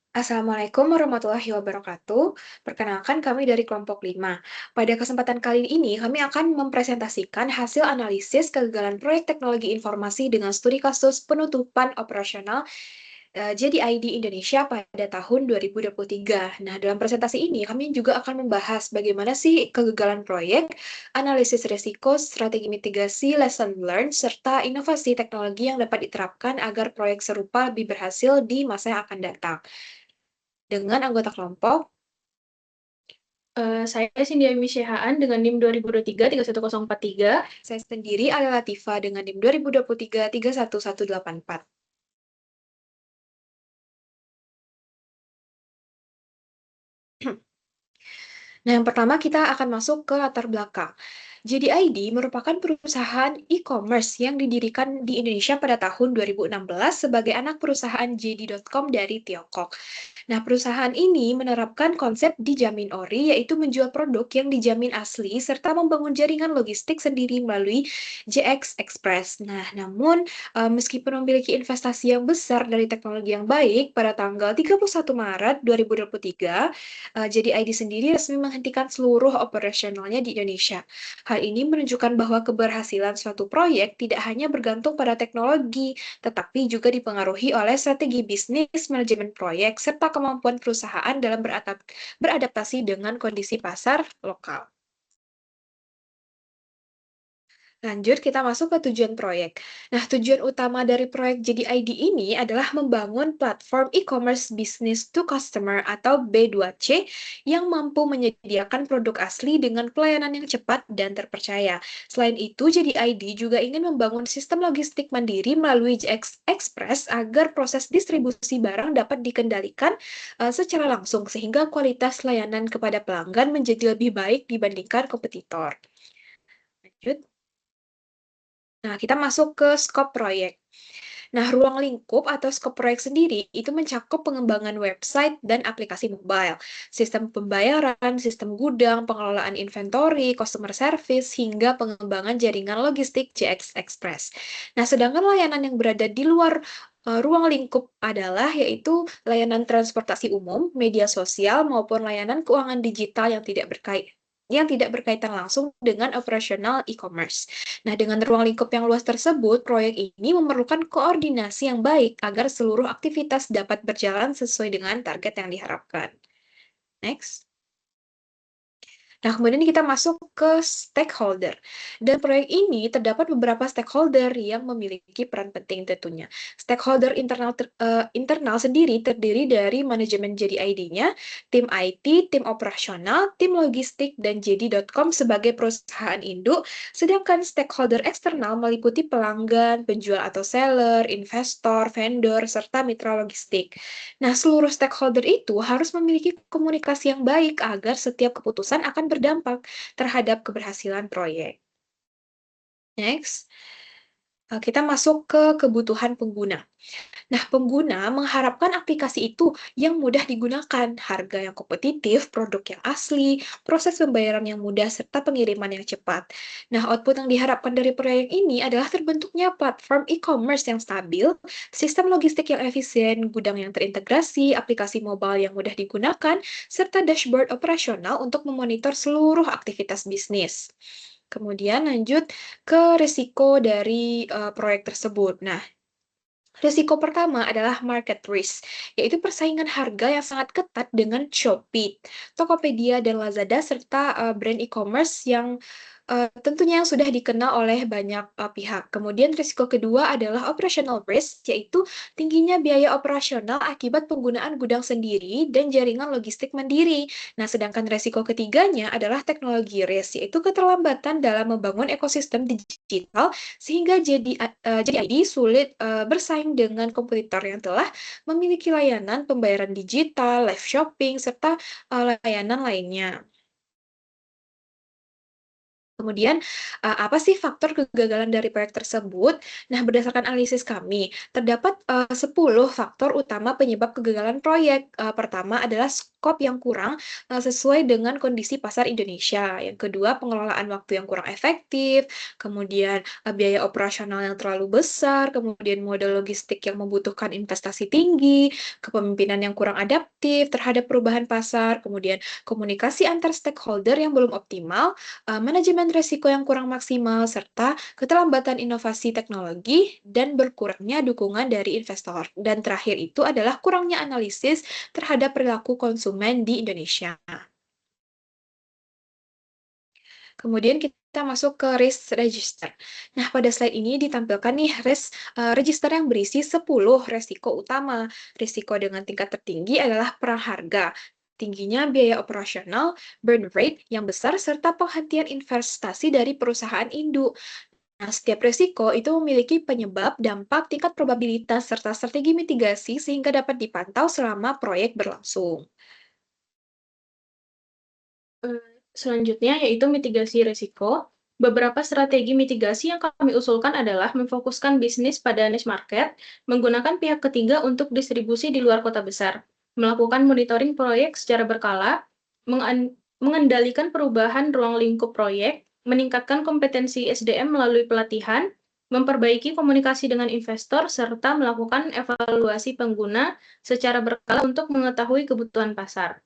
Assalamualaikum warahmatullahi wabarakatuh. Perkenalkan kami dari kelompok 5. Pada kesempatan kali ini, kami akan mempresentasikan hasil analisis kegagalan proyek teknologi informasi dengan studi kasus penutupan operasional JDI di Indonesia pada tahun 2023. Nah, dalam presentasi ini kami juga akan membahas bagaimana sih kegagalan proyek, analisis risiko, strategi mitigasi, lesson learned, serta inovasi teknologi yang dapat diterapkan agar proyek serupa lebih berhasil di masa yang akan datang. Dengan anggota kelompok, Saya Cindy Haan dengan NIM 2023 31043. saya sendiri Alia Latifa dengan NIM 2023 31184. Nah, yang pertama kita akan masuk ke latar belakang. JDID merupakan perusahaan e-commerce yang didirikan di Indonesia pada tahun 2016 sebagai anak perusahaan JD.com dari Tiongkok. Nah, perusahaan ini menerapkan konsep dijamin ori, yaitu menjual produk yang dijamin asli, serta membangun jaringan logistik sendiri melalui JX Express. Nah, namun, meskipun memiliki investasi yang besar dari teknologi yang baik, pada tanggal 31 Maret 2023, jadi ID sendiri resmi menghentikan seluruh operasionalnya di Indonesia. Hal ini menunjukkan bahwa keberhasilan suatu proyek tidak hanya bergantung pada teknologi, tetapi juga dipengaruhi oleh strategi bisnis, manajemen proyek, serta kemampuan perusahaan dalam beradaptasi dengan kondisi pasar lokal. Lanjut, kita masuk ke tujuan proyek. Nah, tujuan utama dari proyek Jadi ID ini adalah membangun platform e-commerce business to customer atau B2C yang mampu menyediakan produk asli dengan pelayanan yang cepat dan terpercaya. Selain itu, Jadi ID juga ingin membangun sistem logistik mandiri melalui JX Express agar proses distribusi barang dapat dikendalikan secara langsung sehingga kualitas layanan kepada pelanggan menjadi lebih baik dibandingkan kompetitor. Lanjut. Nah, kita masuk ke skop proyek. Nah, ruang lingkup atau skop proyek sendiri itu mencakup pengembangan website dan aplikasi mobile, sistem pembayaran, sistem gudang, pengelolaan inventory, customer service, hingga pengembangan jaringan logistik CX Express. Nah, sedangkan layanan yang berada di luar ruang lingkup adalah yaitu layanan transportasi umum, media sosial, maupun layanan keuangan digital yang tidak berkaitan langsung dengan operasional e-commerce. Nah, dengan ruang lingkup yang luas tersebut, proyek ini memerlukan koordinasi yang baik agar seluruh aktivitas dapat berjalan sesuai dengan target yang diharapkan. Next. Nah, kemudian kita masuk ke stakeholder. Dan proyek ini terdapat beberapa stakeholder yang memiliki peran penting tentunya. Stakeholder internal sendiri terdiri dari manajemen JDID-nya, tim IT, tim operasional, tim logistik, dan JD.com sebagai perusahaan induk, sedangkan stakeholder eksternal meliputi pelanggan, penjual atau seller, investor, vendor, serta mitra logistik. Nah, seluruh stakeholder itu harus memiliki komunikasi yang baik agar setiap keputusan akan berdampak terhadap keberhasilan proyek. Next, kita masuk ke kebutuhan pengguna. Nah, pengguna mengharapkan aplikasi itu yang mudah digunakan, harga yang kompetitif, produk yang asli, proses pembayaran yang mudah, serta pengiriman yang cepat. Nah, output yang diharapkan dari proyek ini adalah terbentuknya platform e-commerce yang stabil, sistem logistik yang efisien, gudang yang terintegrasi, aplikasi mobile yang mudah digunakan, serta dashboard operasional untuk memonitor seluruh aktivitas bisnis. Kemudian lanjut ke risiko dari proyek tersebut. Nah, risiko pertama adalah market risk, yaitu persaingan harga yang sangat ketat dengan Shopee, Tokopedia, dan Lazada, serta brand e-commerce yang tentunya yang sudah dikenal oleh banyak pihak. Kemudian risiko kedua adalah operational risk, yaitu tingginya biaya operasional akibat penggunaan gudang sendiri dan jaringan logistik mandiri. Nah, sedangkan risiko ketiganya adalah teknologi risk, yaitu keterlambatan dalam membangun ekosistem digital sehingga jadi ID sulit bersaing dengan kompetitor yang telah memiliki layanan pembayaran digital, live shopping, serta layanan lainnya. Kemudian, apa sih faktor kegagalan dari proyek tersebut? Nah, berdasarkan analisis kami, terdapat 10 faktor utama penyebab kegagalan proyek. Pertama adalah skop yang kurang sesuai dengan kondisi pasar Indonesia. Yang kedua, pengelolaan waktu yang kurang efektif, kemudian biaya operasional yang terlalu besar, kemudian model logistik yang membutuhkan investasi tinggi, kepemimpinan yang kurang adaptif terhadap perubahan pasar, kemudian komunikasi antar stakeholder yang belum optimal, manajemen risiko yang kurang maksimal, serta keterlambatan inovasi teknologi dan berkurangnya dukungan dari investor. Dan terakhir itu adalah kurangnya analisis terhadap perilaku konsumen di Indonesia. Kemudian kita masuk ke risk register. Nah, pada slide ini ditampilkan nih register yang berisi 10 resiko utama. Risiko dengan tingkat tertinggi adalah perang harga, tingginya biaya operasional, burn rate yang besar, serta penghentian investasi dari perusahaan induk. Nah, setiap risiko itu memiliki penyebab, dampak, tingkat probabilitas, serta strategi mitigasi sehingga dapat dipantau selama proyek berlangsung. Selanjutnya yaitu mitigasi risiko. Beberapa strategi mitigasi yang kami usulkan adalah memfokuskan bisnis pada niche market, menggunakan pihak ketiga untuk distribusi di luar kota besar, melakukan monitoring proyek secara berkala, mengendalikan perubahan ruang lingkup proyek, meningkatkan kompetensi SDM melalui pelatihan, memperbaiki komunikasi dengan investor, serta melakukan evaluasi pengguna secara berkala untuk mengetahui kebutuhan pasar.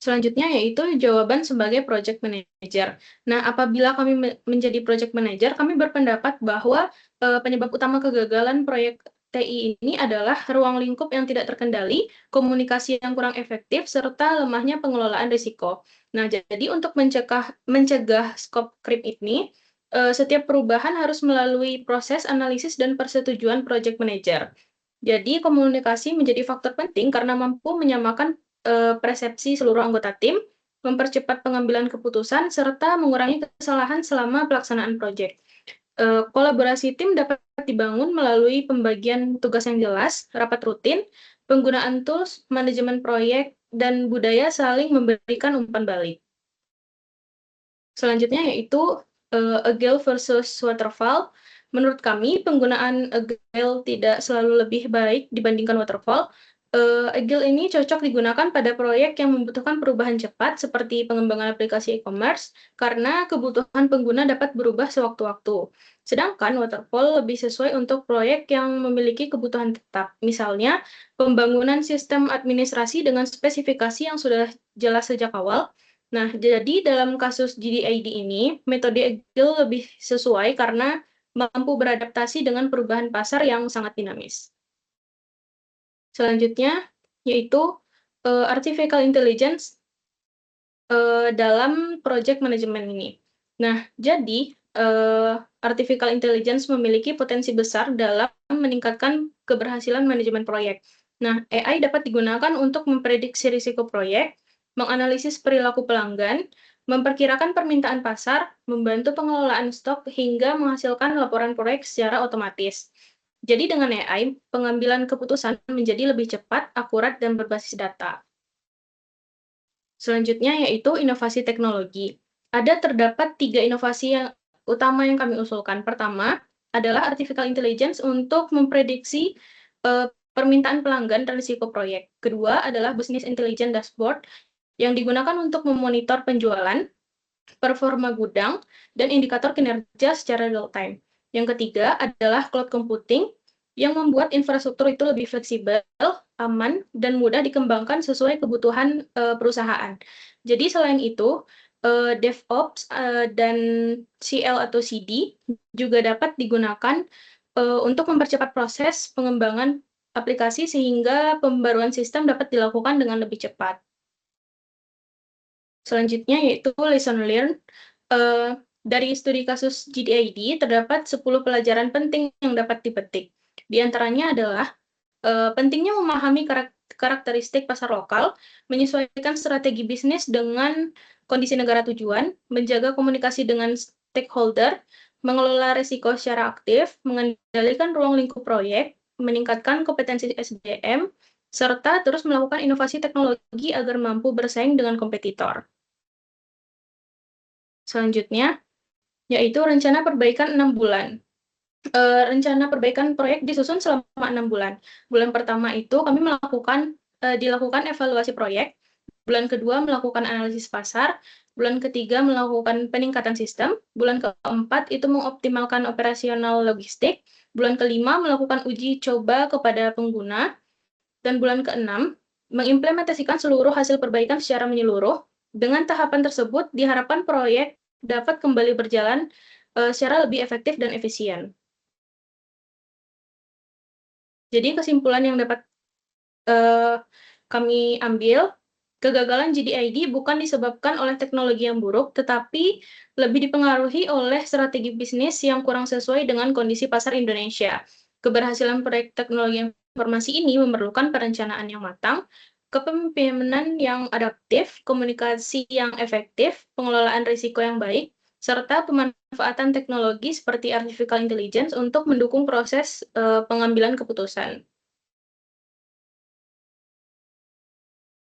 Selanjutnya yaitu jawaban sebagai project manager. Nah, apabila kami menjadi project manager, kami berpendapat bahwa penyebab utama kegagalan proyek TI ini adalah ruang lingkup yang tidak terkendali, komunikasi yang kurang efektif, serta lemahnya pengelolaan risiko. Nah, jadi untuk mencegah scope creep ini, setiap perubahan harus melalui proses analisis dan persetujuan project manager. Jadi, komunikasi menjadi faktor penting karena mampu menyamakan persepsi seluruh anggota tim, mempercepat pengambilan keputusan, serta mengurangi kesalahan selama pelaksanaan proyek. Kolaborasi tim dapat dibangun melalui pembagian tugas yang jelas, rapat rutin, penggunaan tools, manajemen proyek, dan budaya saling memberikan umpan balik. Selanjutnya yaitu Agile versus Waterfall. Menurut kami, penggunaan Agile tidak selalu lebih baik dibandingkan Waterfall. Agile ini cocok digunakan pada proyek yang membutuhkan perubahan cepat, seperti pengembangan aplikasi e-commerce, karena kebutuhan pengguna dapat berubah sewaktu-waktu. Sedangkan Waterfall lebih sesuai untuk proyek yang memiliki kebutuhan tetap. Misalnya, pembangunan sistem administrasi dengan spesifikasi yang sudah jelas sejak awal. Nah, jadi dalam kasus GDID ini, metode Agile lebih sesuai karena mampu beradaptasi dengan perubahan pasar yang sangat dinamis. Selanjutnya, yaitu artificial intelligence dalam project management ini. Nah, jadi artificial intelligence memiliki potensi besar dalam meningkatkan keberhasilan manajemen proyek. Nah, AI dapat digunakan untuk memprediksi risiko proyek, menganalisis perilaku pelanggan, memperkirakan permintaan pasar, membantu pengelolaan stok, hingga menghasilkan laporan proyek secara otomatis. Jadi dengan AI, pengambilan keputusan menjadi lebih cepat, akurat, dan berbasis data. Selanjutnya yaitu inovasi teknologi. Terdapat 3 inovasi yang utama yang kami usulkan. Pertama adalah artificial intelligence untuk memprediksi permintaan pelanggan dan risiko proyek. Kedua adalah business intelligence dashboard yang digunakan untuk memonitor penjualan, performa gudang, dan indikator kinerja secara real time. Yang ketiga adalah cloud computing yang membuat infrastruktur itu lebih fleksibel, aman, dan mudah dikembangkan sesuai kebutuhan perusahaan. Jadi selain itu, DevOps dan CL atau CD juga dapat digunakan untuk mempercepat proses pengembangan aplikasi sehingga pembaruan sistem dapat dilakukan dengan lebih cepat. Selanjutnya yaitu lesson learned. Dari studi kasus GDID, terdapat 10 pelajaran penting yang dapat dipetik. Di antaranya adalah pentingnya memahami karakteristik pasar lokal, menyesuaikan strategi bisnis dengan kondisi negara tujuan, menjaga komunikasi dengan stakeholder, mengelola risiko secara aktif, mengendalikan ruang lingkup proyek, meningkatkan kompetensi SDM, serta terus melakukan inovasi teknologi agar mampu bersaing dengan kompetitor. selanjutnya, yaitu rencana perbaikan 6 bulan. Rencana perbaikan proyek disusun selama 6 bulan. Bulan pertama itu kami dilakukan evaluasi proyek, bulan kedua melakukan analisis pasar, bulan ketiga melakukan peningkatan sistem, bulan keempat itu mengoptimalkan operasional logistik, bulan kelima melakukan uji coba kepada pengguna, dan bulan keenam mengimplementasikan seluruh hasil perbaikan secara menyeluruh. Dengan tahapan tersebut diharapkan proyek dapat kembali berjalan secara lebih efektif dan efisien. Jadi kesimpulan yang dapat kami ambil, kegagalan GDID bukan disebabkan oleh teknologi yang buruk, tetapi lebih dipengaruhi oleh strategi bisnis yang kurang sesuai dengan kondisi pasar Indonesia. Keberhasilan proyek teknologi informasi ini memerlukan perencanaan yang matang, kepemimpinan yang adaptif, komunikasi yang efektif, pengelolaan risiko yang baik, serta pemanfaatan teknologi seperti artificial intelligence untuk mendukung proses pengambilan keputusan.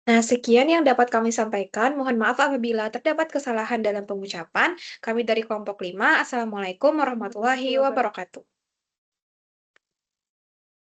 Nah, sekian yang dapat kami sampaikan. Mohon maaf apabila terdapat kesalahan dalam pengucapan. Kami dari kelompok 5. Assalamualaikum warahmatullahi wabarakatuh.